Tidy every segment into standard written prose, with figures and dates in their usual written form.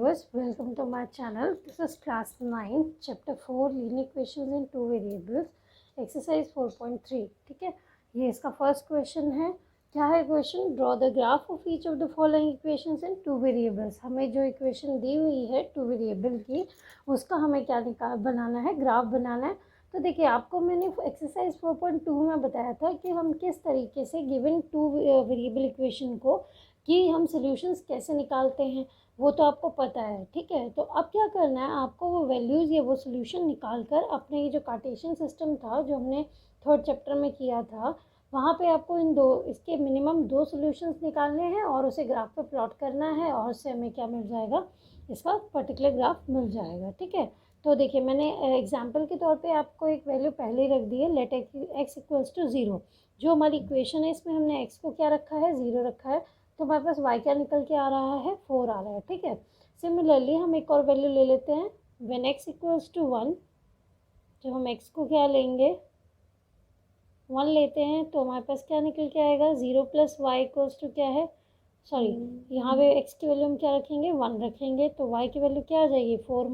viewers, welcome to my channel. This is class 9 chapter 4 linear equations in two variables exercise 4.3. ठीक है, ये इसका first question है. क्या है question? Draw the graph of each of the following equations in two variables. हमें जो equation दी हुई है टू वेरिएबल की, उसका हमें क्या बनाना है, ग्राफ बनाना है. तो देखिए, आपको मैंने एक्सरसाइज 4.2 में बताया था कि हम किस तरीके से गिवन टू वेरिएबल इक्वेशन को कि हम सॉल्यूशंस कैसे निकालते हैं, वो तो आपको पता है. ठीक है, तो अब क्या करना है आपको, वो वैल्यूज़ या वो सॉल्यूशन निकाल कर अपने ये जो कार्टेशियन सिस्टम था जो हमने थर्ड चैप्टर में किया था, वहाँ पे आपको इसके मिनिमम 2 सॉल्यूशंस निकालने हैं और उसे ग्राफ पे प्लॉट करना है और उससे हमें क्या मिल जाएगा, इसका पर्टिकुलर ग्राफ मिल जाएगा. ठीक है, तो देखिए मैंने एग्जाम्पल के तौर पे आपको एक वैल्यू पहले ही रख दी है, लेट एक्स इक्वल्स टू 0. जो हमारी इक्वेशन है इसमें हमने एक्स को क्या रखा है, 0 रखा है, तो हमारे पास y क्या निकल के आ रहा है, 4 आ रहा है. ठीक है, सिमिलरली हम एक और वैल्यू ले लेते हैं, व्हेन x इक्वल्स टू 1. जब हम x को क्या लेंगे, 1 लेते हैं, तो हमारे पास क्या निकल के आएगा, 0 प्लस वाई इक्वल्स टू क्या है, सॉरी यहाँ पे x की वैल्यू हम क्या रखेंगे, 1 रखेंगे, तो y की वैल्यू क्या आ जाएगी, 4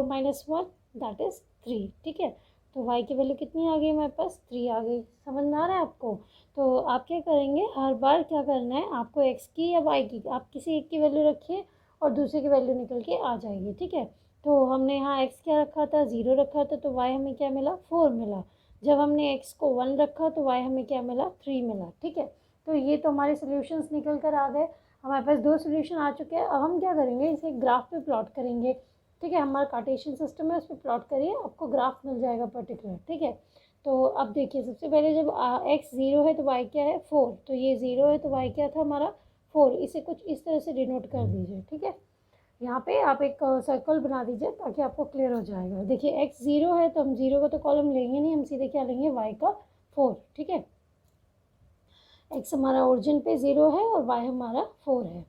माइनस 1 दैट इज़ 3. ठीक है, तो y की वैल्यू कितनी आ गई हमारे पास, 3 आ गई. समझ में आ रहा है आपको? तो आप क्या करेंगे, हर बार क्या करना है आपको, x की या y की, आप किसी एक की वैल्यू रखिए और दूसरे की वैल्यू निकल के आ जाएगी. ठीक है, तो हमने यहाँ x क्या रखा था, 0 रखा था, तो y हमें क्या मिला, 4 मिला. जब हमने x को 1 रखा तो y हमें क्या मिला, 3 मिला. ठीक है, तो ये तो हमारे सोल्यूशंस निकल कर आ गए. हमारे पास 2 सोल्यूशन आ चुके हैं. अब हम क्या करेंगे, इसे ग्राफ पे प्लॉट करेंगे. ठीक है, हमारा कार्टेशियन सिस्टम है, उस पर प्लॉट करिए, आपको ग्राफ मिल जाएगा पर्टिकुलर. ठीक है, तो अब देखिए, सबसे पहले जब x 0 है तो y क्या है, 4. तो ये 0 है तो y क्या था हमारा, 4. इसे कुछ इस तरह से डिनोट कर दीजिए. ठीक है, यहाँ पे आप एक सर्कल बना दीजिए ताकि आपको क्लियर हो जाएगा. देखिए x 0 है तो हम 0 का तो कॉलम लेंगे नहीं, हम सीधे क्या लेंगे, y का 4. ठीक है, x हमारा ओरिजिन पे 0 है और y हमारा 4 है.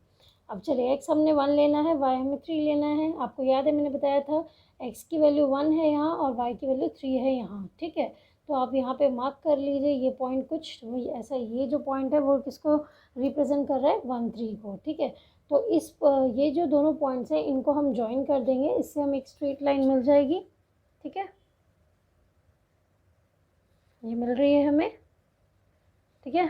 अब चलिए, x हमने 1 लेना है, y हमें 3 लेना है. आपको याद है मैंने बताया था x की वैल्यू 1 है यहाँ और y की वैल्यू 3 है यहाँ. ठीक है, तो आप यहाँ पे मार्क कर लीजिए ये पॉइंट कुछ ऐसा, ये जो पॉइंट है वो किसको रिप्रेजेंट कर रहा है, 1 3 को. ठीक है, तो ये जो दोनों पॉइंट्स हैं इनको हम ज्वाइन कर देंगे, इससे हमें एक स्ट्रेट लाइन मिल जाएगी. ठीक है, ये मिल रही है हमें. ठीक है,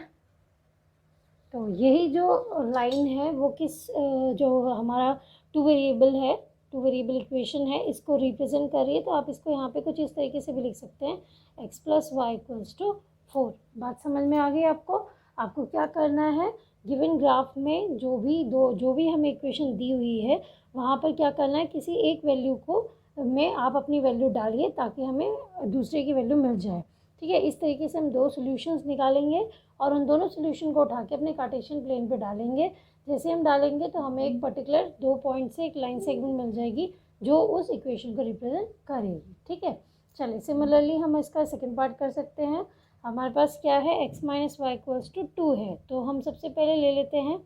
तो यही जो लाइन है वो जो हमारा टू वेरिएबल इक्वेशन है, इसको रिप्रेजेंट कर रही है. तो आप इसको यहाँ पे कुछ इस तरीके से भी लिख सकते हैं, x plus y equals to 4. बात समझ में आ गई आपको? आपको क्या करना है, गिवन ग्राफ में जो भी हमें इक्वेशन दी हुई है, वहाँ पर क्या करना है, किसी एक वैल्यू में आप अपनी वैल्यू डालिए ताकि हमें दूसरे की वैल्यू मिल जाए. ठीक है, इस तरीके से हम 2 सॉल्यूशंस निकालेंगे और उन दोनों सॉल्यूशन को उठा के अपने कार्टेशियन प्लेन पे डालेंगे. जैसे हम डालेंगे तो हमें एक पर्टिकुलर 2 पॉइंट से एक लाइन सेगमेंट मिल जाएगी जो उस इक्वेशन को रिप्रेजेंट करेगी. ठीक है, चलिए सिमिलरली हम इसका सेकंड पार्ट कर सकते हैं. हमारे पास क्या है, x minus y equals to 2 है, तो हम सबसे पहले ले लेते हैं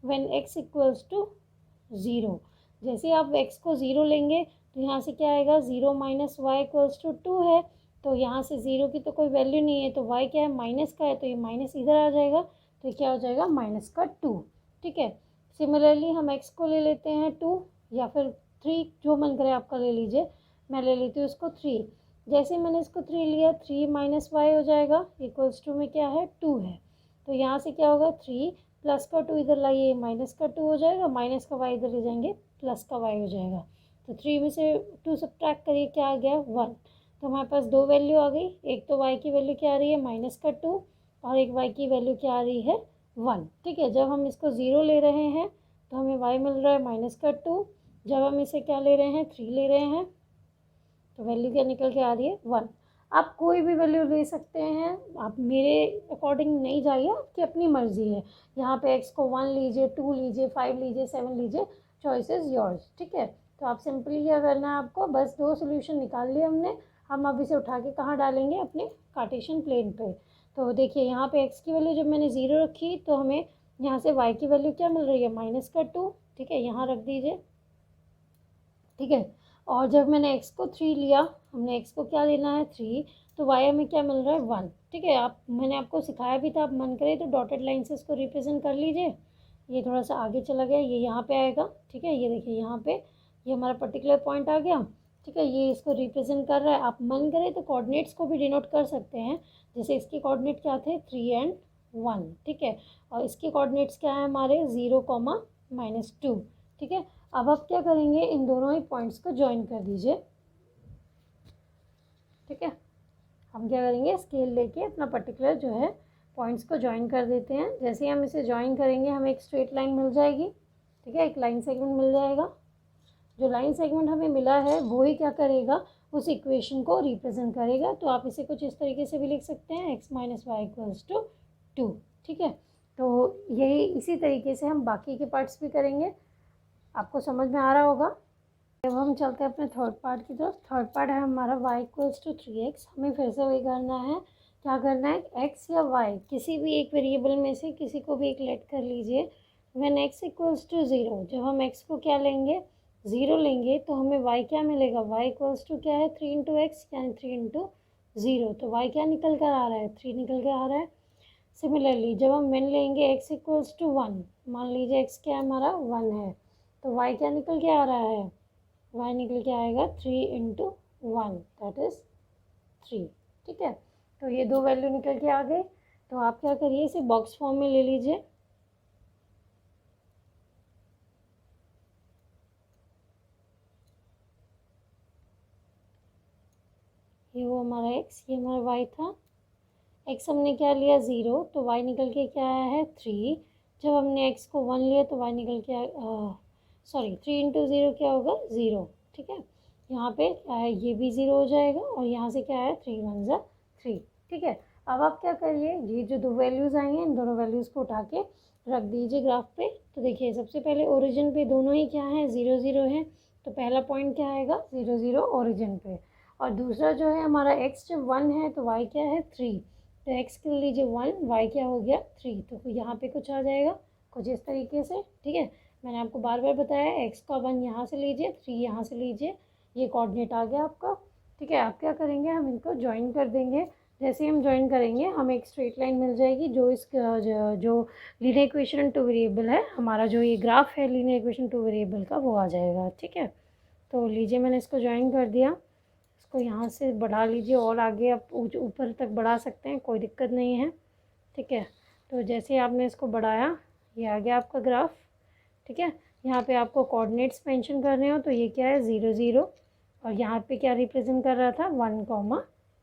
व्हेन x इक्वल्स टू 0. जैसे आप x को 0 लेंगे तो यहाँ से क्या आएगा, 0 माइनस वाई इक्वल्स टू 2 है, तो यहाँ से 0 की तो कोई वैल्यू नहीं है, तो y क्या है, माइनस का है, तो ये माइनस इधर आ जाएगा, तो क्या हो जाएगा, माइनस का 2. ठीक है, सिमिलरली हम x को ले लेते हैं 2 या फिर 3, जो मन करे आपका ले लीजिए. मैं ले लेती हूँ इसको 3. जैसे मैंने इसको 3 लिया, 3 माइनस वाई हो जाएगा, इक्वल्स टू में क्या है, 2 है, तो यहाँ से क्या होगा, 3 प्लस का 2 इधर लाइए, माइनस का 2 हो जाएगा, माइनस का y इधर ले जाएंगे, प्लस का y हो जाएगा. तो 3 में से 2 सब्ट्रैक्ट करिए, क्या आ गया, 1. तो हमारे पास 2 वैल्यू आ गई, एक तो y की वैल्यू क्या आ रही है, माइनस का 2, और एक y की वैल्यू क्या आ रही है, 1. ठीक है, जब हम इसको 0 ले रहे हैं तो हमें y मिल रहा है माइनस का 2. जब हम इसे क्या ले रहे हैं, 3 ले रहे हैं, तो वैल्यू क्या निकल के आ रही है, 1. आप कोई भी वैल्यू ले सकते हैं, आप मेरे अकॉर्डिंग नहीं जाइए, आपकी अपनी मर्जी है. यहाँ पे x को 1 लीजिए, 2 लीजिए, 5 लीजिए, 7 लीजिए, चॉइस इज़ योर्स. ठीक है, तो आप सिंपली क्या करना है, आपको बस 2 सोल्यूशन निकाल लिए हमने. हम अब इसे उठा के कहाँ डालेंगे, अपने कार्टेशियन प्लेन पे. तो देखिए यहाँ पे x की वैल्यू जब मैंने 0 रखी तो हमें यहाँ से y की वैल्यू क्या मिल रही है, माइनस का 2. ठीक है, यहाँ रख दीजिए. ठीक है, और जब मैंने x को 3 लिया, हमने x को क्या लेना है, 3, तो y हमें क्या मिल रहा है, 1. ठीक है, मैंने आपको सिखाया भी था, आप मन करे तो डॉटेड लाइन से इसको रिप्रेजेंट कर लीजिए. ये थोड़ा सा आगे चला गया, ये यहाँ पे आएगा, ठीक है। ये देखिए यहाँ पे ये हमारा पर्टिकुलर पॉइंट आ गया, ठीक है। ये इसको रिप्रेजेंट कर रहा है। आप मन करें तो कोऑर्डिनेट्स को भी डिनोट कर सकते हैं, जैसे इसके कोऑर्डिनेट क्या थे 3 एंड 1, ठीक है। और इसके कोऑर्डिनेट्स क्या है हमारे 0, -2, ठीक है। अब आप क्या करेंगे, इन दोनों ही पॉइंट्स को ज्वाइन कर दीजिए, ठीक है। हम क्या करेंगे, स्केल लेके अपना पर्टिकुलर जो है पॉइंट्स को ज्वाइन कर देते हैं। जैसे ही हम इसे ज्वाइन करेंगे हमें एक स्ट्रेट लाइन मिल जाएगी, ठीक है, एक लाइन सेगमेंट मिल जाएगा। जो लाइन सेगमेंट हमें मिला है वो ही क्या करेगा, उस इक्वेशन को रिप्रेजेंट करेगा। तो आप इसे कुछ इस तरीके से भी लिख सकते हैं, x - y = 2, ठीक है। तो यही इसी तरीके से हम बाकी के पार्ट्स भी करेंगे, आपको समझ में आ रहा होगा। अब हम चलते हैं अपने थर्ड पार्ट की तरफ। थर्ड पार्ट है हमारा y = 3x। हमें फिर से वही करना है, क्या करना है, x या y किसी भी एक वेरिएबल में से किसी को भी एक लेट कर लीजिए। व्हेन x = 0, जब हम x को क्या लेंगे, 0 लेंगे, तो हमें y क्या मिलेगा, y = क्या है 3 × x, यानी 3 × 0। तो y क्या निकल कर आ रहा है, 3 निकल कर आ रहा है। सिमिलरली जब हम व्हेन लेंगे x = 1, मान लीजिए x क्या हमारा 1 है, तो y क्या निकल के आ रहा है, y निकल के आएगा 3 × 1, दैट इज़ 3, ठीक है। तो ये दो वैल्यू निकल के आ गए। तो आप क्या करिए, इसे बॉक्स फॉर्म में ले लीजिए। ये वो हमारा x, ये हमारा y था। x हमने क्या लिया 0, तो y निकल के क्या आया है 3। जब हमने x को 1 लिया तो y निकल के 3 × 0 क्या होगा 0, ठीक है। यहाँ पे क्या है, ये भी 0 हो जाएगा, और यहाँ से क्या है 3 × 1 = 3, ठीक है। अब आप क्या करिए, ये जो दो वैल्यूज़ आई हैं इन दोनों वैल्यूज़ को उठा के रख दीजिए ग्राफ पे। तो देखिए सबसे पहले ओरिजिन पे दोनों ही क्या है 0, 0 है, तो पहला पॉइंट क्या आएगा 0, 0 ओरिजिन पे। और दूसरा जो है हमारा x जब 1 है तो y क्या है 3, तो x के लीजिए 1, y क्या हो गया 3। तो यहाँ पे कुछ आ जाएगा कुछ इस तरीके से, ठीक है। मैंने आपको बार बार बताया x का 1 यहाँ से लीजिए, 3 यहाँ से लीजिए, ये कोऑर्डिनेट आ गया आपका, ठीक है। आप क्या करेंगे, हम इनको ज्वाइन कर देंगे। जैसे हम ज्वाइन करेंगे हमें एक स्ट्रेट लाइन मिल जाएगी, जो इस जो लीनियर इक्वेशन 2 वेरिएबल है, हमारा जो ये ग्राफ है लीनियर इक्वेशन 2 वेरिएबल का, वो आ जाएगा, ठीक है। तो लीजिए मैंने इसको ज्वाइन कर दिया, इसको यहाँ से बढ़ा लीजिए और आगे आप ऊपर तक बढ़ा सकते हैं, कोई दिक्कत नहीं है, ठीक है। तो जैसे आपने इसको बढ़ाया, ये आ गया आपका ग्राफ, ठीक है। यहाँ पे आपको कोऑर्डिनेट्स मेंशन करने हो तो ये क्या है 0, 0, और यहाँ पे क्या रिप्रेजेंट कर रहा था 1,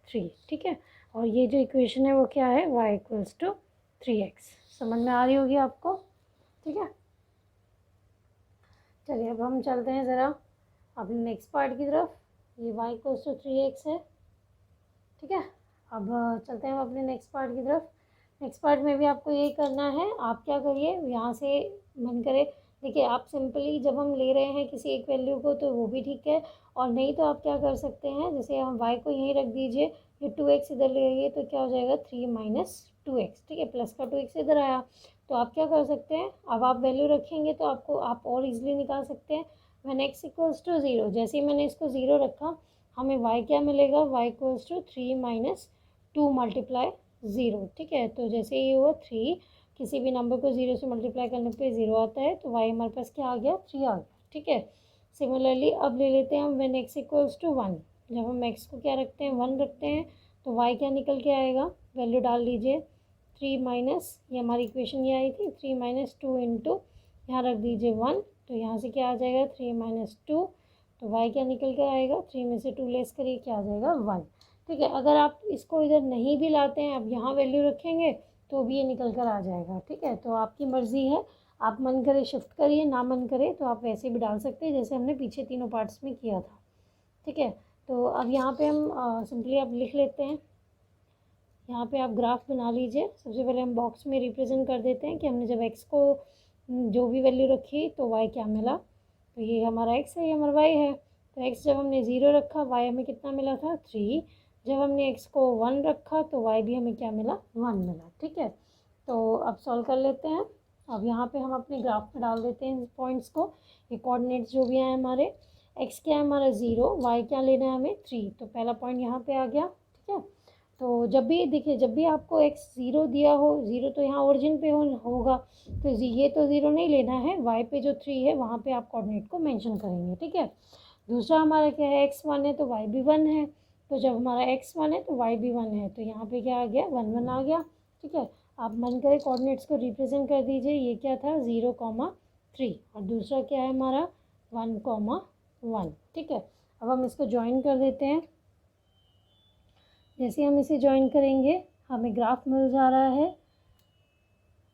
3, ठीक है। और ये जो इक्वेशन है वो क्या है y = 3x। समझ में आ रही होगी आपको, ठीक है। चलिए अब हम चलते हैं ज़रा अपने नेक्स्ट पार्ट की तरफ। ये y = 3x है, ठीक है। अब चलते हैं हम अपने नेक्स्ट पार्ट की तरफ। नेक्स्ट पार्ट में भी आपको यही करना है। आप क्या करिए, यहाँ से मन करे, देखिए आप सिंपली जब हम ले रहे हैं किसी एक वैल्यू को तो वो भी ठीक है, और नहीं तो आप क्या कर सकते हैं, जैसे हम y को यहीं रख दीजिए, ये 2x इधर ले आइए तो क्या हो जाएगा 3 - 2x, ठीक है। प्लस का 2x इधर आया, तो आप क्या कर सकते हैं, अब आप वैल्यू रखेंगे तो आपको आप और ईजिली निकाल सकते हैं। व्हेन x = 0, जैसे ही मैंने इसको 0 रखा, हमें y क्या मिलेगा, y = 3 - 2 × 0, ठीक है। तो जैसे ये हुआ 3, किसी भी नंबर को 0 से मल्टीप्लाई करने पे 0 आता है, तो y हमारे पास क्या आ गया 3 आ गया, ठीक है। सिमिलरली अब ले लेते हैं हम व्हेन x = 1, जब हम x को क्या रखते हैं 1 रखते हैं, तो y क्या निकल के आएगा, वैल्यू डाल लीजिए 3 माइनस, ये हमारी इक्वेशन ये आई थी 3 - 2 इंटू, यहाँ रख दीजिए 1, तो यहाँ से क्या आ जाएगा 3 - 2, तो y क्या निकल कर आएगा 3 में से 2 लेस करिए, क्या आ जाएगा 1, ठीक है। अगर आप इसको इधर नहीं भी लाते हैं, अब यहाँ वैल्यू रखेंगे तो भी ये निकल कर आ जाएगा, ठीक है। तो आपकी मर्ज़ी है, आप मन करे शिफ्ट करिए, ना मन करे तो आप वैसे भी डाल सकते हैं जैसे हमने पीछे तीनों पार्ट्स में किया था, ठीक है। तो अब यहाँ पे हम सिंपली आप लिख लेते हैं, यहाँ पे आप ग्राफ बना लीजिए। सबसे पहले हम बॉक्स में रिप्रेजेंट कर देते हैं कि हमने जब x को जो भी वैल्यू रखी तो y क्या मिला। तो ये हमारा x है, ये हमारा y है। तो x जब हमने 0 रखा, y हमें कितना मिला था 3। जब हमने x को 1 रखा तो y भी हमें क्या मिला 1 मिला, ठीक है। तो अब सॉल्व कर लेते हैं। अब यहाँ पे हम अपने ग्राफ में डाल देते हैं पॉइंट्स को, ये कोऑर्डिनेट्स जो भी हैं हमारे, x क्या है हमारा 0, y क्या लेना है हमें 3, तो पहला पॉइंट यहाँ पे आ गया, ठीक है। तो जब भी देखिए, जब भी आपको x 0 दिया हो, 0 तो यहाँ ओरिजिन पे होगा, तो ये तो 0 नहीं लेना है, y पे जो 3 है वहाँ पे आप कोऑर्डिनेट को मेंशन करेंगे, ठीक है। दूसरा हमारा क्या है, x 1 है तो y भी 1 है, तो जब हमारा x 1 है तो y भी 1 है, तो यहाँ पे क्या आ गया, 1 1 आ गया, ठीक है। आप मन करे कोऑर्डिनेट्स को रिप्रेजेंट कर दीजिए, ये क्या था 0,3, और दूसरा क्या है हमारा 1,1, ठीक है। अब हम इसको ज्वाइन कर देते हैं। जैसे हम इसे ज्वाइन करेंगे हमें ग्राफ मिल जा रहा है,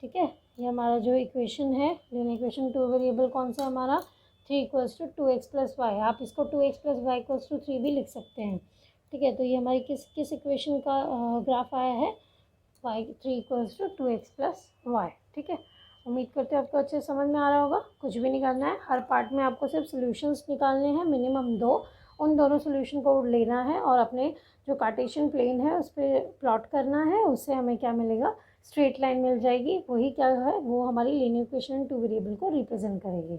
ठीक है। ये हमारा जो इक्वेशन है, लीनियर इक्वेशन टू वेरिएबल कौन सा हमारा 3 = 2x + y, आप इसको 2x + y = 3 भी लिख सकते हैं, ठीक है। तो ये हमारी किस इक्वेशन का ग्राफ आया है, 3 = 2x + y, ठीक है। उम्मीद करते हैं आपको अच्छे समझ में आ रहा होगा। कुछ भी नहीं करना है, हर पार्ट में आपको सिर्फ सॉल्यूशंस निकालने हैं, मिनिमम 2, उन दोनों सॉल्यूशन को लेना है और अपने जो कार्टेशियन प्लेन है उस पर प्लॉट करना है, उससे हमें क्या मिलेगा, स्ट्रेट लाइन मिल जाएगी, वही क्या है, वो हमारी लीनियर इक्वेशन टू वेरिएबल को रिप्रेजेंट करेगी।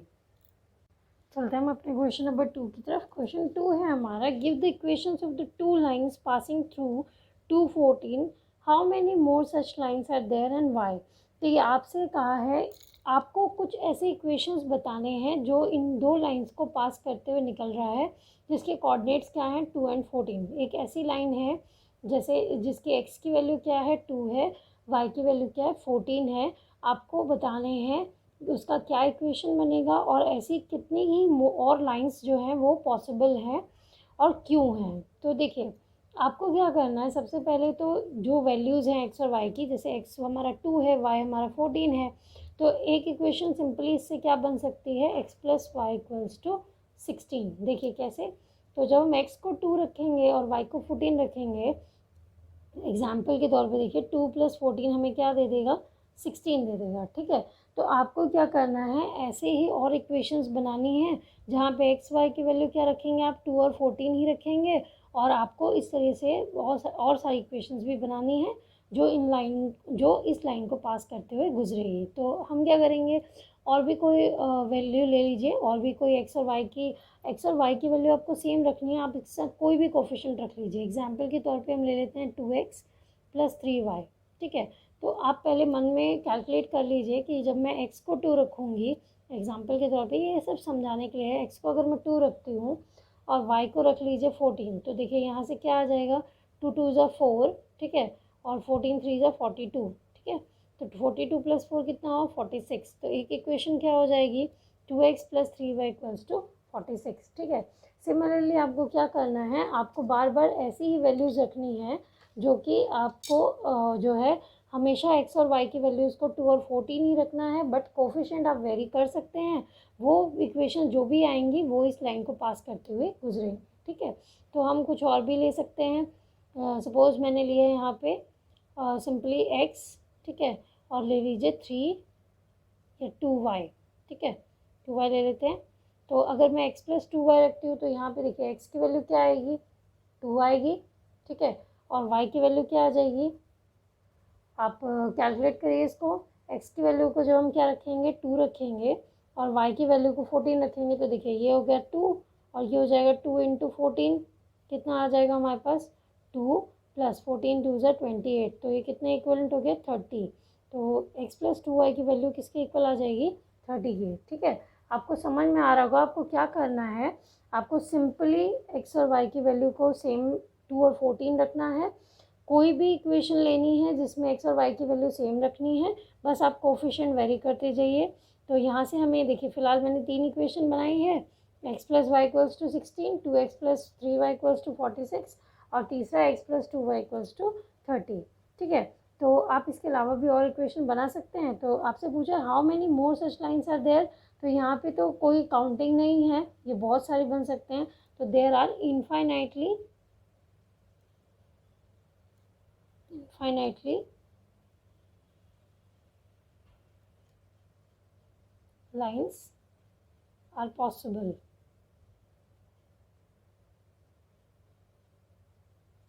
चलते हैं हम अपने क्वेश्चन नंबर 2 की तरफ। क्वेश्चन 2 है हमारा, give the equations of the two lines passing through 214, how many more such lines are there and why. तो ये आपसे कहा है, आपको कुछ ऐसे इक्वेशंस बताने हैं जो इन दो लाइंस को पास करते हुए निकल रहा है, जिसके कोऑर्डिनेट्स क्या हैं 2 और 14। एक ऐसी लाइन है जैसे जिसकी एक्स की वैल्यू क्या है 2 है, वाई की वैल्यू क्या है 14 है, आपको बताने हैं उसका क्या इक्वेशन बनेगा, और ऐसी कितनी ही और लाइंस जो हैं वो पॉसिबल हैं और क्यों हैं। तो देखिए, आपको क्या करना है, सबसे पहले तो जो वैल्यूज़ हैं एक्स और वाई की, जैसे एक्स हमारा 2 है, वाई हमारा 14 है, तो एक इक्वेशन सिंपली इससे क्या बन सकती है, x + y = 16। देखिए कैसे, तो जब हम x को 2 रखेंगे और y को 14 रखेंगे, एग्जाम्पल के तौर पे देखिए 2 + 14 हमें क्या दे देगा, 16 दे देगा, ठीक है। तो आपको क्या करना है, ऐसे ही और इक्वेशंस बनानी है जहाँ पे एक्स वाई की वैल्यू क्या रखेंगे आप, 2 और 14 ही रखेंगे, और आपको इस तरह से और सारी इक्वेशंस भी बनानी है जो इस लाइन को पास करते हुए गुजरेगी। तो हम क्या करेंगे, और भी कोई वैल्यू ले लीजिए, और भी कोई एक्स और वाई की वैल्यू आपको सेम रखनी है, आप इसके साथ कोई भी कोफिशिएंट रख लीजिए। एग्जाम्पल के तौर पे हम ले लेते हैं 2x + 3y, ठीक है। तो आप पहले मन में कैलकुलेट कर लीजिए कि जब मैं x को 2 रखूँगी, एग्जाम्पल के तौर पे ये सब समझाने के लिए है, x को अगर मैं 2 रखती हूँ और y को रख लीजिए 14, तो देखिए यहाँ से क्या आ जाएगा, 2 2 = 4, ठीक है, और 14 3 = 42, ठीक है। तो 42 + 4 कितना हो, 46। तो एक इक्वेशन क्या हो जाएगी, 2x + 3y = 46, ठीक है। सिमिलरली आपको क्या करना है, आपको बार बार ऐसी ही वैल्यूज़ रखनी है जो कि आपको जो है हमेशा एक्स और वाई की वैल्यूज़ को 2 और 14 ही रखना है, बट कोफिशिएंट आप वेरी कर सकते हैं, वो इक्वेशन जो भी आएंगी वो इस लाइन को पास करते हुए गुजरें, ठीक है। तो हम कुछ और भी ले सकते हैं, सपोज़ मैंने लिया है यहाँ पे सिंपली एक्स, ठीक है, और ले लीजिए 3 या 2y, ठीक है, 2y ले लेते हैं। तो अगर मैं x + 2y रखती हूँ तो यहाँ पे देखिए x की वैल्यू क्या आएगी, 2 आएगी, ठीक है, और y की वैल्यू क्या आ जाएगी, आप कैलकुलेट करिए इसको। x की वैल्यू को जब हम क्या रखेंगे, 2 रखेंगे, और y की वैल्यू को 14 रखेंगे, तो देखिए ये हो गया 2, और ये हो जाएगा 2 × 14, कितना आ जाएगा हमारे पास, 2 + 14 2 = 28, तो ये कितने इक्वलेंट हो गया, 30। तो x + 2y की वैल्यू किसके इक्वल आ जाएगी, 30 की, ठीक है। आपको समझ में आ रहा होगा, आपको क्या करना है, आपको सिंपली x और y की वैल्यू को सेम 2 और 14 रखना है, कोई भी इक्वेशन लेनी है जिसमें एक्स और वाई की वैल्यू सेम रखनी है, बस आप कोफिशिएंट वेरी करते जाइए। तो यहाँ से हमें देखिए, फ़िलहाल मैंने 3 इक्वेशन बनाई है, x + y = 16, 2x + 3y = 46, और तीसरा x + 2y = 30, ठीक है। तो आप इसके अलावा भी और इक्वेशन बना सकते हैं। तो आपसे पूछा how many more such lines are there, तो यहाँ पे तो कोई काउंटिंग नहीं है, ये बहुत सारे बन सकते हैं। तो there are infinitely lines are possible,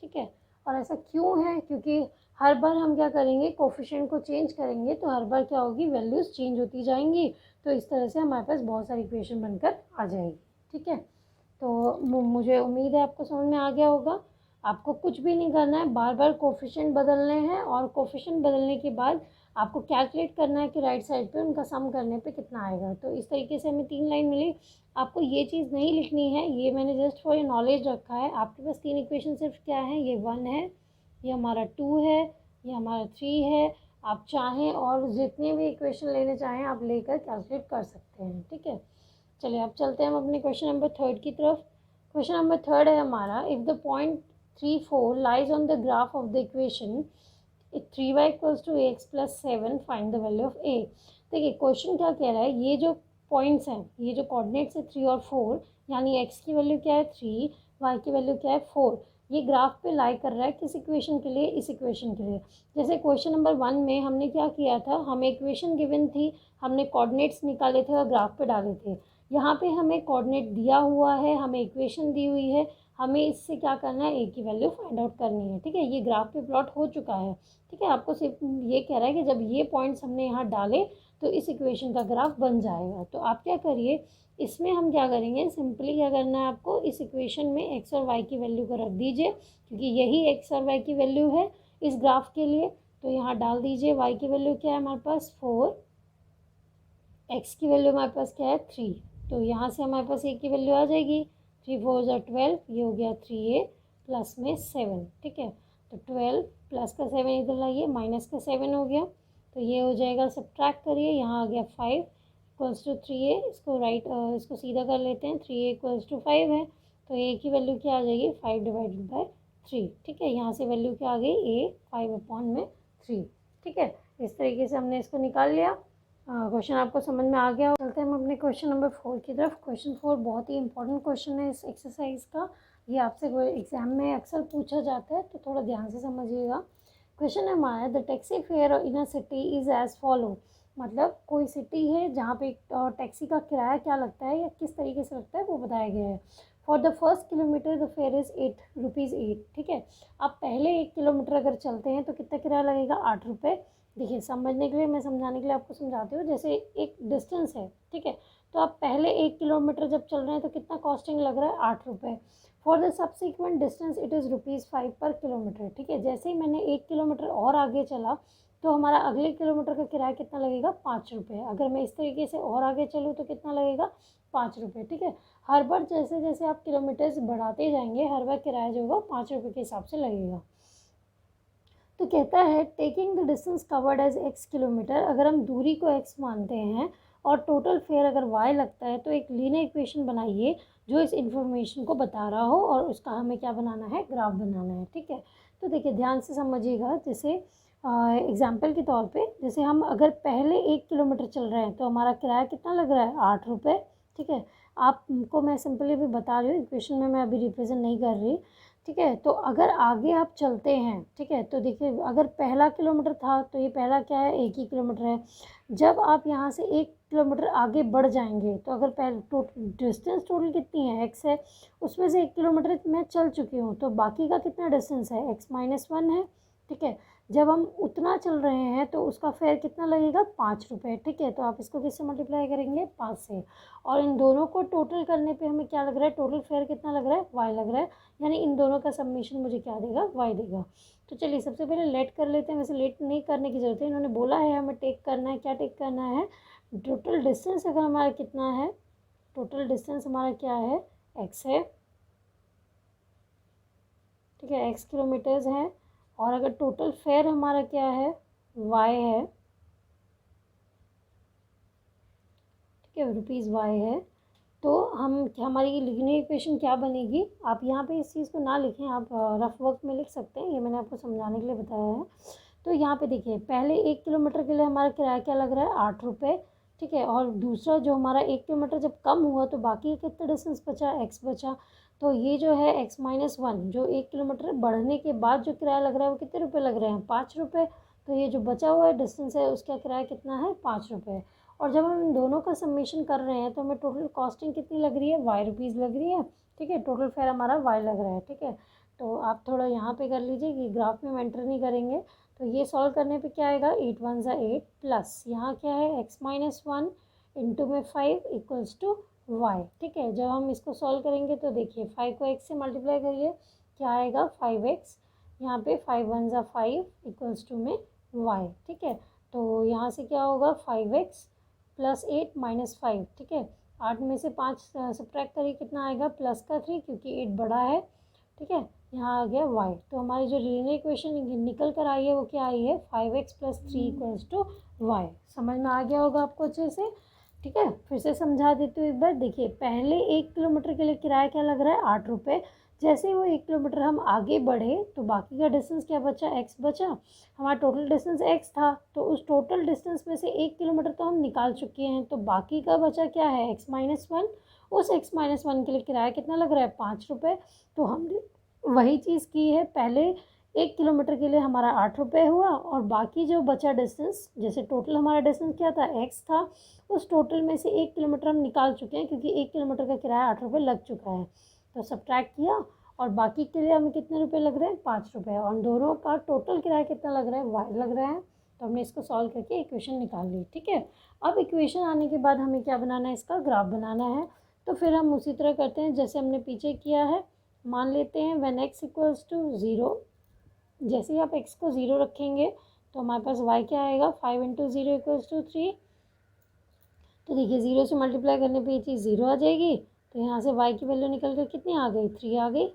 ठीक है। और ऐसा क्यों है, क्योंकि हर बार हम क्या करेंगे, कोफिशिएंट को चेंज करेंगे, तो हर बार क्या होगी, वैल्यूज़ चेंज होती जाएंगी, तो इस तरह से हमारे पास बहुत सारी इक्वेशन बनकर आ जाएगी, ठीक है। तो मुझे उम्मीद है आपको समझ में आ गया होगा। आपको कुछ भी नहीं करना है, बार बार कोफिशिएंट बदलने हैं और कोफिशिएंट बदलने के बाद आपको कैलकुलेट करना है कि राइट साइड पे उनका सम करने पे कितना आएगा। तो इस तरीके से हमें 3 लाइन मिली। आपको ये चीज़ नहीं लिखनी है, ये मैंने जस्ट फॉर योर नॉलेज रखा है। आपके पास 3 इक्वेशन सिर्फ क्या है, ये 1 है, ये हमारा 2 है, ये हमारा 3 है। आप चाहें और जितने भी इक्वेशन लेने चाहें आप लेकर कैलकुलेट कर सकते हैं, ठीक है। चलिए अब चलते हैं हम अपने क्वेश्चन नंबर 3 की तरफ। क्वेश्चन नंबर 3 है हमारा, if the point 3 4 lies on the graph of the equation 3y equals to X plus 7 find the value of A. देखिए क्वेश्चन क्या कह रहा है, ये जो पॉइंट्स हैं, ये जो कोऑर्डिनेट्स है 3 और 4, यानी x की वैल्यू क्या है 3, y की वैल्यू क्या है 4, ये ग्राफ पे लाई कर रहा है किस इक्वेशन के लिए, इस इक्वेशन के लिए। जैसे क्वेश्चन नंबर 1 में हमने क्या किया था, हमें इक्वेशन गिवन थी, हमने कोऑर्डिनेट्स निकाले थे और ग्राफ पे डाले थे। यहाँ पे हमें कोऑर्डिनेट दिया हुआ है, हमें इक्वेशन दी हुई है, हमें इससे क्या करना है, ए की वैल्यू फाइंड आउट करनी है, ठीक है। ये ग्राफ पे प्लॉट हो चुका है, ठीक है। आपको सिर्फ ये कह रहा है कि जब ये पॉइंट्स हमने यहाँ डाले तो इस इक्वेशन का ग्राफ बन जाएगा। तो आप क्या करिए, इसमें हम क्या करेंगे, सिंपली क्या करना है आपको, इस इक्वेशन में एक्स और वाई की वैल्यू को रख दीजिए, क्योंकि यही एक्स और वाई की वैल्यू है इस ग्राफ के लिए। तो यहाँ डाल दीजिए, वाई की वैल्यू क्या है हमारे पास 4, एक्स की वैल्यू हमारे पास क्या है 3। तो यहाँ से हमारे पास ए की वैल्यू आ जाएगी, 3 4 12, ये हो गया 3a प्लस में 7, ठीक है। तो 12 प्लस का 7 इधर लाइए, माइनस का 7 हो गया, तो ये हो जाएगा, सब्ट्रैक्ट करिए, यहाँ आ गया 5 इक्वल्स टू 3a। इसको सीधा कर लेते हैं, 3a इक्वल्स टू 5 है, तो ए की वैल्यू क्या आ जाएगी 5 डिवाइडेड बाई 3, ठीक है। यहाँ से वैल्यू क्या आ गई, ए 5/3, ठीक है। इस तरीके से हमने इसको निकाल लिया। क्वेश्चन आपको समझ में आ गया। चलते हैं हम अपने क्वेश्चन नंबर 4 की तरफ। क्वेश्चन 4 बहुत ही इंपॉर्टेंट क्वेश्चन है इस एक्सरसाइज का, ये आपसे एग्जाम में अक्सर पूछा जाता है, तो थोड़ा ध्यान से समझिएगा। क्वेश्चन है हमारा, the taxi fare in a city is as follow. मतलब कोई सिटी है जहाँ पे टैक्सी का किराया क्या लगता है या किस तरीके से लगता है वो बताया गया है। For the first kilometre the fair is 8 rupees 8, ठीक है। आप पहले 1 किलोमीटर अगर चलते हैं तो कितना किराया लगेगा, 8 रुपये। देखिए समझने के लिए, मैं समझाने के लिए आपको समझाती हूँ। जैसे एक डिस्टेंस है, ठीक है, तो आप पहले 1 किलोमीटर जब चल रहे हैं तो कितना कॉस्टिंग लग रहा है, 8 रुपये। For the subsequent distance it is ₹5 पर किलोमीटर, ठीक है। जैसे ही मैंने 1 किलोमीटर और आगे चला तो हमारा अगले किलोमीटर का किराया कितना लगेगा, 5 रुपये। अगर मैं इस तरीके से और आगे चलूँ तो कितना लगेगा, 5 रुपये, ठीक है। हर बार जैसे जैसे आप किलोमीटर्स बढ़ाते जाएंगे, हर बार किराया जो होगा 5 रुपये के हिसाब से लगेगा। तो कहता है taking the distance covered as x kilometre, अगर हम दूरी को x मानते हैं और टोटल फेयर अगर y लगता है, तो एक लीनियर इक्वेशन बनाइए जो इस इन्फॉर्मेशन को बता रहा हो और उसका हमें क्या बनाना है, ग्राफ बनाना है, ठीक है। तो देखिए ध्यान से समझिएगा। जैसे एग्जाम्पल के तौर पे, जैसे हम अगर पहले 1 किलोमीटर चल रहे हैं तो हमारा किराया कितना लग रहा है, 8 रुपये, ठीक है। आपको मैं सिंपली भी बता रही हूँ, इक्वेशन में मैं अभी रिप्रेजेंट नहीं कर रही, ठीक है। तो अगर आगे आप चलते हैं, ठीक है, तो देखिए अगर पहला किलोमीटर था तो ये पहला क्या है, 1 ही किलोमीटर है। जब आप यहाँ से 1 किलोमीटर आगे बढ़ जाएंगे तो अगर पहले डिस्टेंस टोटल कितनी है, x है, उसमें से 1 किलोमीटर मैं चल चुकी हूँ, तो बाकी का कितना डिस्टेंस है, x-1 है, ठीक है। जब हम उतना चल रहे हैं तो उसका फेयर कितना लगेगा, 5 रुपये, ठीक है। तो आप इसको किससे मल्टीप्लाई करेंगे, 5 से, और इन दोनों को टोटल करने पे हमें क्या लग रहा है, टोटल फेयर कितना लग रहा है, y लग रहा है, यानी इन दोनों का सबमिशन मुझे क्या देगा, y देगा। तो चलिए सबसे पहले लेट कर लेते हैं। वैसे लेट नहीं करने की ज़रूरत है, इन्होंने बोला है हमें टेक करना है, क्या टेक करना है, टोटल डिस्टेंस अगर हमारा कितना है, टोटल डिस्टेंस हमारा क्या है, x है, ठीक है, x किलोमीटर्स है, और अगर टोटल फेयर हमारा क्या है, y है, ठीक है, ₹y है। तो हमारी लीनियर इक्वेशन क्या बनेगी, आप यहाँ पे इस चीज़ को ना लिखें, आप रफ वर्क में लिख सकते हैं, ये मैंने आपको समझाने के लिए बताया है। तो यहाँ पे देखिए पहले 1 किलोमीटर के लिए हमारा किराया क्या लग रहा है, 8 रुपये, ठीक है। और दूसरा जो हमारा 1 किलोमीटर जब कम हुआ तो बाकी कितना डिस्टेंस बचा, x बचा। तो ये जो है x-1, जो 1 किलोमीटर बढ़ने के बाद जो किराया लग रहा है वो कितने रुपये लग रहे हैं, 5 रुपये। तो ये जो बचा हुआ है डिस्टेंस है उसका किराया कितना है, 5 रुपये। और जब हम इन दोनों का सबमिशन कर रहे हैं तो हमें टोटल कॉस्टिंग कितनी लग रही है, y रुपीज़ लग रही है, ठीक है। टोटल फेयर हमारा y लग रहा है, ठीक है। तो आप थोड़ा यहाँ पे कर लीजिए कि ग्राफ में हम एंटर नहीं करेंगे। तो ये सॉल्व करने पे क्या आएगा, 8 1 ज़ा 8 प्लस यहाँ क्या है, x-1 इंटू में 5 इक्वल्स टू y, ठीक है। जब हम इसको सॉल्व करेंगे तो देखिए 5 को x से मल्टीप्लाई करिए क्या आएगा 5x, यहाँ पे 5 1 ज़ा 5 इक्वल्स टू में y, ठीक है। तो यहाँ से क्या होगा 5x प्लस 8 माइनस 5, ठीक है। 8 में से 5 सब्ट्रैक्ट करिए, कितना आएगा प्लस का 3, क्योंकि 8 बड़ा है, ठीक है। यहाँ आ गया y। तो हमारी जो लीनियर इक्वेशन निकल कर आई है वो क्या आई है 5x plus 3 equals to y। समझ में आ गया होगा आपको अच्छे से, ठीक है। फिर से समझा देती हूँ एक बार। देखिए पहले 1 किलोमीटर के लिए किराया क्या लग रहा है 8 रुपये। जैसे ही वो 1 किलोमीटर हम आगे बढ़े तो बाकी का डिस्टेंस क्या बचा, x बचा। हमारा टोटल डिस्टेंस x था, तो उस टोटल डिस्टेंस में से 1 किलोमीटर तो हम निकाल चुके हैं, तो बाकी का बचा क्या है x माइनस 1। उस x माइनस 1 के लिए किराया कितना लग रहा है 5 रुपये। तो हमने वही चीज़ की है, पहले 1 किलोमीटर के लिए हमारा 8 रुपये हुआ, और बाकी जो बचा डिस्टेंस, जैसे टोटल हमारा डिस्टेंस क्या था x था, उस टोटल में से 1 किलोमीटर हम निकाल चुके हैं, क्योंकि 1 किलोमीटर का किराया 8 रुपये लग चुका है। तो सब्ट्रैक्ट किया, और बाकी के लिए हमें कितने रुपए लग रहे हैं 5 रुपये, और दोनों का टोटल किराया कितना लग रहा है y लग रहा है। तो हमने इसको सॉल्व करके इक्वेशन निकाल ली, ठीक है। अब इक्वेशन आने के बाद हमें क्या बनाना है, इसका ग्राफ बनाना है। तो फिर हम उसी तरह करते हैं जैसे हमने पीछे किया है। मान लेते हैं व्हेन x इक्वल्स टू 0, जैसे ही आप x को 0 रखेंगे तो हमारे पास y क्या आएगा 5 इंटू 0 इक्वल्स टू 3। तो देखिए 0 से मल्टीप्लाई करने पे ये चीज़ 0 आ जाएगी, तो यहाँ से y की वैल्यू निकल कर कितनी आ गई 3 आ गई,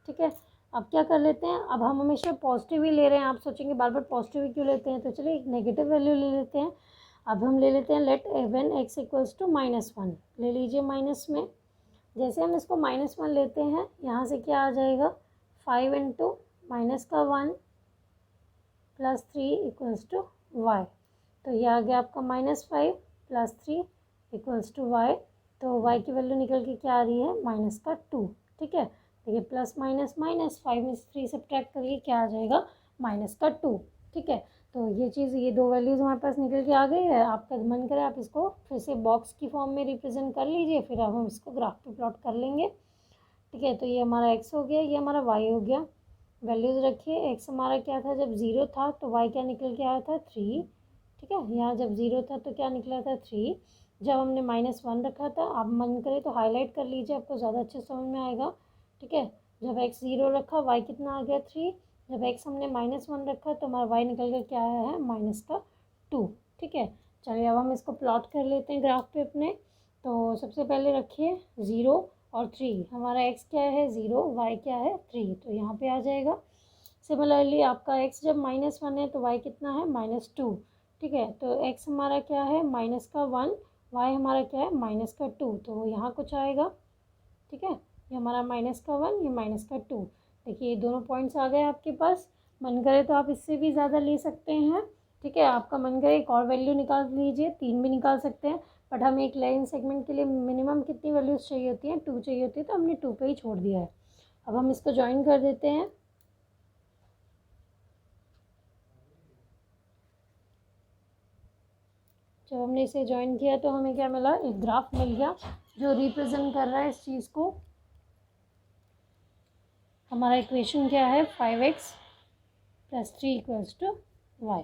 ठीक है। अब क्या कर लेते हैं, अब हम हमेशा पॉजिटिव ही ले रहे हैं, आप सोचेंगे बार बार पॉजिटिव ही क्यों लेते हैं, तो चलिए एक नेगेटिव वैल्यू ले लेते हैं। अब हम ले लेते हैं let when x equals to -1, ले लीजिए माइनस में। जैसे हम इसको -1 लेते हैं, यहाँ से क्या आ जाएगा 5 इंटू माइनस का 1 प्लस 3 इक्वल्स टू y। तो ये आ गया आपका -5 प्लस 3 इक्वल्स टू y। तो y की वैल्यू निकल के क्या आ रही है -2, ठीक है। देखिए प्लस माइनस माइनस, 5 में से 3 सब्ट्रैक्ट करिए, क्या आ जाएगा -2, ठीक है। तो ये चीज़, ये दो वैल्यूज़ हमारे पास निकल के आ गई है। आपका मन करे आप इसको फिर से बॉक्स की फॉर्म में रिप्रेजेंट कर लीजिए, फिर अब हम इसको ग्राफ पे प्लॉट कर लेंगे, ठीक है। तो ये हमारा x हो गया, ये हमारा y हो गया। वैल्यूज़ रखिए, x हमारा क्या था जब 0 था, तो y क्या निकल के आया था 3, ठीक है। यहाँ जब 0 था तो क्या निकला था 3। जब हमने -1 रखा था, आप मन करे तो हाईलाइट कर लीजिए, आपको ज़्यादा अच्छे समझ में आएगा, ठीक है। जब x 0 रखा, y कितना आ गया 3। जब x हमने -1 रखा तो हमारा y निकल कर क्या आया है -2, ठीक है। चलिए अब हम इसको प्लॉट कर लेते हैं ग्राफ पे अपने। तो सबसे पहले रखिए 0 और 3, हमारा x क्या है 0, y क्या है 3, तो यहाँ पे आ जाएगा। सिमिलरली आपका x जब -1 है तो y कितना है -2, ठीक है। तो x हमारा क्या है -1, y हमारा क्या है -2, तो यहाँ कुछ आएगा, ठीक है। ये हमारा -1, ये -2। देखिए ये दोनों पॉइंट्स आ गए आपके पास। मन करे तो आप इससे भी ज़्यादा ले सकते हैं, ठीक है। आपका मन करे एक और वैल्यू निकाल लीजिए, 3 भी निकाल सकते हैं, बट हमें एक लाइन सेगमेंट के लिए मिनिमम कितनी वैल्यूज़ चाहिए होती हैं 2 चाहिए होती है, तो हमने 2 पे ही छोड़ दिया है। अब हम इसको ज्वाइन कर देते हैं। जब हमने इसे ज्वाइन किया तो हमें क्या मिला, एक ग्राफ मिल गया जो रिप्रेजेंट कर रहा है इस चीज़ को। हमारा इक्वेशन क्या है 5x plus 3 equals to y।